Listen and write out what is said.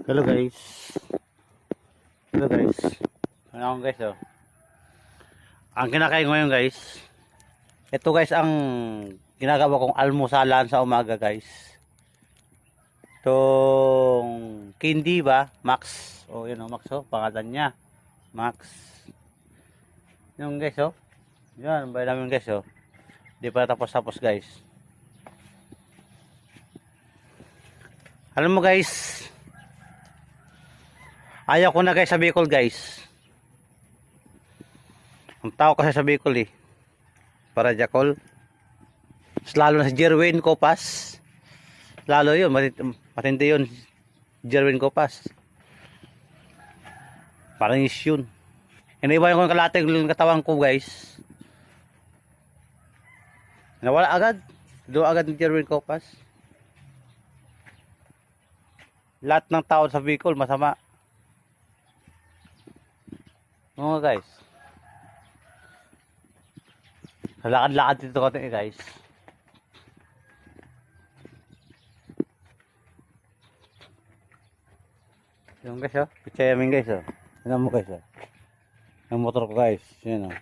Hello guys. Hello guys. Ano ako guys oh. Ang kinakain ko ngayon guys. Ito guys ang ginagawa kong almusalan sa umaga guys. Itong candy ba? Max. Oh yun oh Max oh. Pangalan niya. Max. Yung guys oh. Yan. Bayan namin guys oh. Di pa tapos guys. Alam mo guys. Ayaw ko na guys sa Bicol guys. Ang tao kasi sa Bicol eh. Para Jakol. Lalo na si Jerwin Copas. Lalo yun. Matindi yun. Jerwin Copas. Parang is yun. Iniba ko yung kalating katawan ko guys. Nawala agad. Doon agad ni Jerwin Copas. Lahat ng tao sa Bicol masama. Mga guys. Lakad-lakad dito konti guys. Yung guys oh. Pichayamin guys oh. Tignan mo guys oh. Yung motor ko guys. Yan oh.